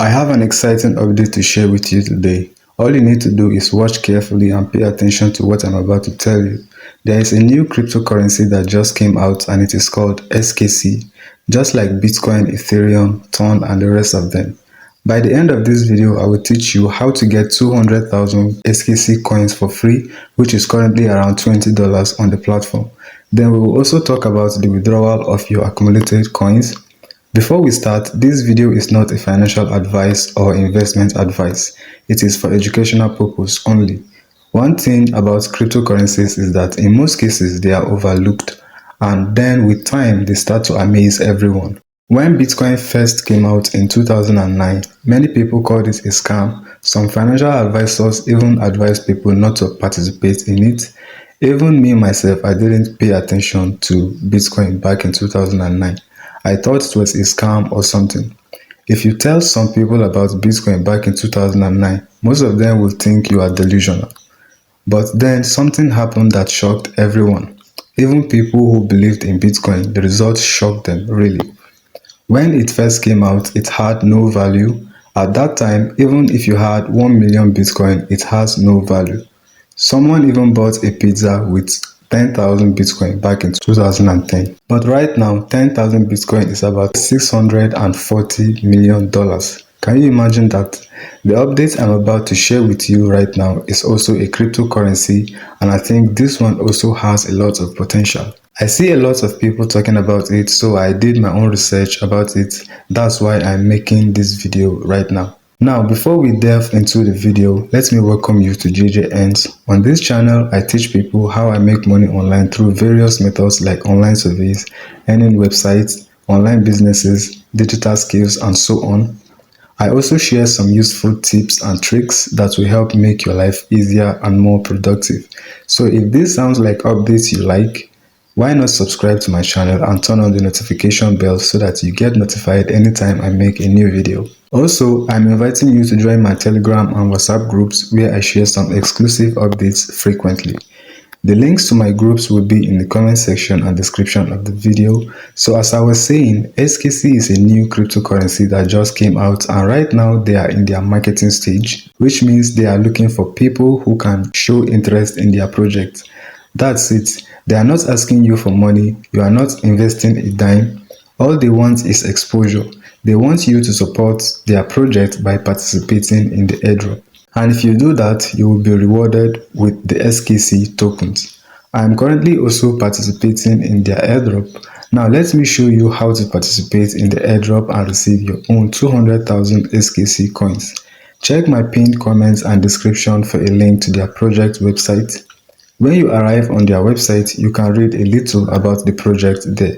I have an exciting update to share with you today. All you need to do is watch carefully and pay attention to what I'm about to tell you. There is a new cryptocurrency that just came out and it is called SKC, just like Bitcoin, Ethereum, Ton, and the rest of them. By the end of this video, I will teach you how to get 200,000 SKC coins for free, which is currently around $20 on the platform. Then we will also talk about the withdrawal of your accumulated coins. Before we start, this video is not a financial advice or investment advice. It is for educational purpose only. One thing about cryptocurrencies is that in most cases they are overlooked, and then with time they start to amaze everyone. When Bitcoin first came out in 2009, many people called it a scam. Some financial advisors even advised people not to participate in it. Even me myself, I didn't pay attention to Bitcoin back in 2009. I thought it was a scam or something. If you tell some people about Bitcoin back in 2009, most of them will think you are delusional. But then something happened that shocked everyone. Even people who believed in Bitcoin, the results shocked them, really. When it first came out, it had no value. At that time, even if you had 1 million Bitcoin, it has no value. Someone even bought a pizza with 10,000 Bitcoin back in 2010. But right now, 10,000 Bitcoin is about $640 million. Can you imagine that? The update I'm about to share with you right now is also a cryptocurrency, and I think this one also has a lot of potential. I see a lot of people talking about it, so I did my own research about it. That's why I'm making this video right now. Now, before we delve into the video, let me welcome you to JJ Earns. On this channel, I teach people how I make money online through various methods like online surveys, earning websites, online businesses, digital skills, and so on. I also share some useful tips and tricks that will help make your life easier and more productive. So if this sounds like updates you like, why not subscribe to my channel and turn on the notification bell so that you get notified anytime I make a new video. Also, I'm inviting you to join my Telegram and WhatsApp groups where I share some exclusive updates frequently. The links to my groups will be in the comment section and description of the video. So as I was saying, SKC is a new cryptocurrency that just came out, and right now they are in their marketing stage, which means they are looking for people who can show interest in their project. That's it. They are not asking you for money. You are not investing a dime. All they want is exposure. They want you to support their project by participating in the airdrop. And if you do that, you will be rewarded with the SKC tokens. I am currently also participating in their airdrop. Now let me show you how to participate in the airdrop and receive your own 200,000 SKC coins. Check my pinned comments and description for a link to their project website. When you arrive on their website, you can read a little about the project there.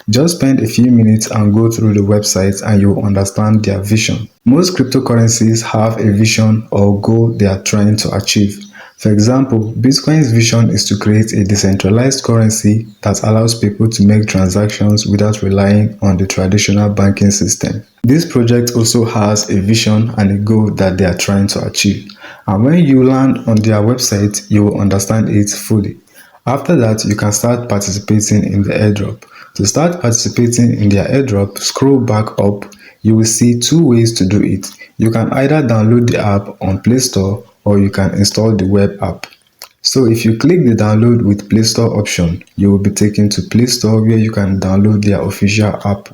Just spend a few minutes and go through the website and you'll understand their vision. Most cryptocurrencies have a vision or goal they are trying to achieve. For example, Bitcoin's vision is to create a decentralized currency that allows people to make transactions without relying on the traditional banking system. This project also has a vision and a goal that they are trying to achieve. And when you land on their website, you will understand it fully. After that, you can start participating in the airdrop. To start participating in their airdrop, scroll back up. You will see two ways to do it. You can either download the app on Play Store or you can install the web app. So if you click the download with Play Store option, you will be taken to Play Store where you can download their official app.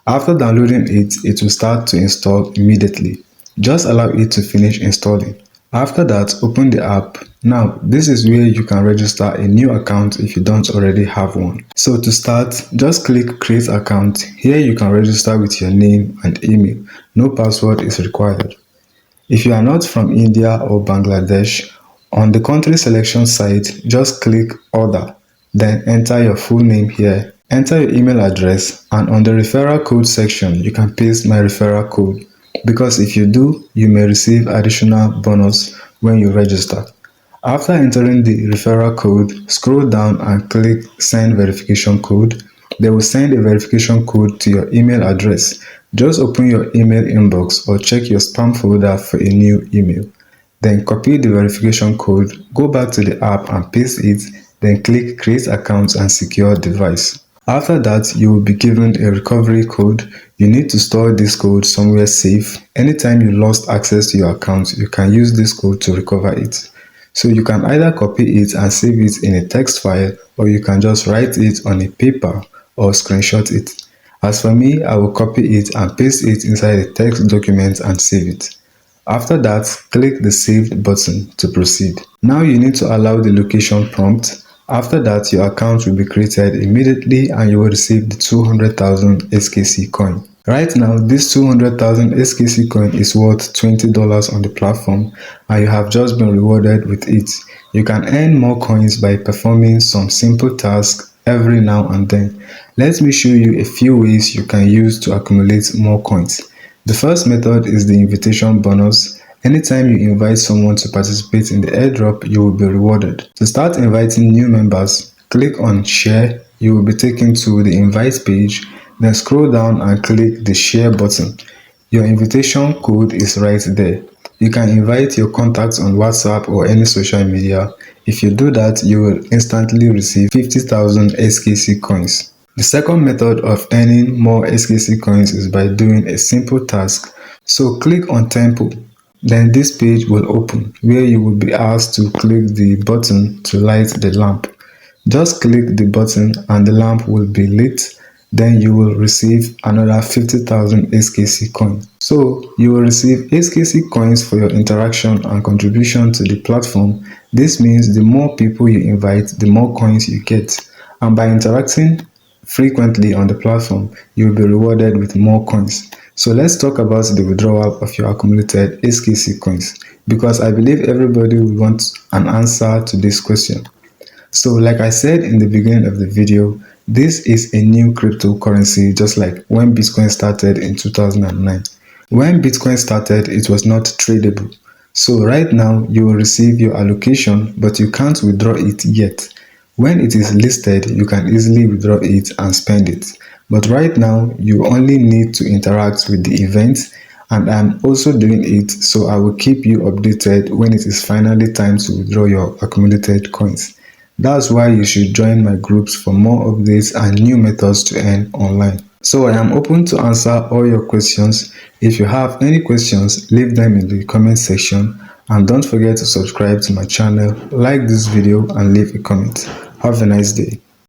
After downloading it, it will start to install immediately. Just allow it to finish installing. After that, open the app. Now, this is where you can register a new account if you don't already have one. So to start, just click Create Account. Here you can register with your name and email. No password is required. If you are not from India or Bangladesh, on the country selection site, just click Order. Then enter your full name here. Enter your email address, and on the referral code section, you can paste my referral code. Because if you do, you may receive additional bonus when you register. After entering the referral code, scroll down and click Send Verification Code. They will send a verification code to your email address. Just open your email inbox or check your spam folder for a new email. Then copy the verification code, go back to the app and paste it, then click Create Account and Secure Device. After that, you will be given a recovery code. You need to store this code somewhere safe. Anytime you lost access to your account, you can use this code to recover it. So you can either copy it and save it in a text file, or you can just write it on a paper or screenshot it. As for me, I will copy it and paste it inside a text document and save it. After that, click the Saved button to proceed. Now you need to allow the location prompt. After that, your account will be created immediately and you will receive the 200,000 SKC coin. Right now, this 200,000 SKC coin is worth $20 on the platform and you have just been rewarded with it. You can earn more coins by performing some simple tasks every now and then. Let me show you a few ways you can use to accumulate more coins. The first method is the invitation bonus. Anytime you invite someone to participate in the airdrop, you will be rewarded. To start inviting new members, click on Share. You will be taken to the invite page, then scroll down and click the Share button. Your invitation code is right there. You can invite your contacts on WhatsApp or any social media. If you do that, you will instantly receive 50,000 SKC coins. The second method of earning more SKC coins is by doing a simple task. So click on Temple. Then this page will open where you will be asked to click the button to light the lamp. Just click the button and the lamp will be lit. Then you will receive another 50,000 SKC coins. So you will receive SKC coins for your interaction and contribution to the platform. This means the more people you invite, the more coins you get. And by interacting frequently on the platform, you will be rewarded with more coins. So let's talk about the withdrawal of your accumulated SKC coins, because I believe everybody will want an answer to this question. So like I said in the beginning of the video, this is a new cryptocurrency, just like when Bitcoin started in 2009. When Bitcoin started, it was not tradable. So right now you will receive your allocation, but you can't withdraw it yet. When it is listed, you can easily withdraw it and spend it. But right now, you only need to interact with the event, and I'm also doing it, so I will keep you updated when it is finally time to withdraw your accumulated coins. That's why you should join my groups for more updates and new methods to earn online. So I am open to answer all your questions. If you have any questions, leave them in the comment section, and don't forget to subscribe to my channel, like this video and leave a comment. Have a nice day.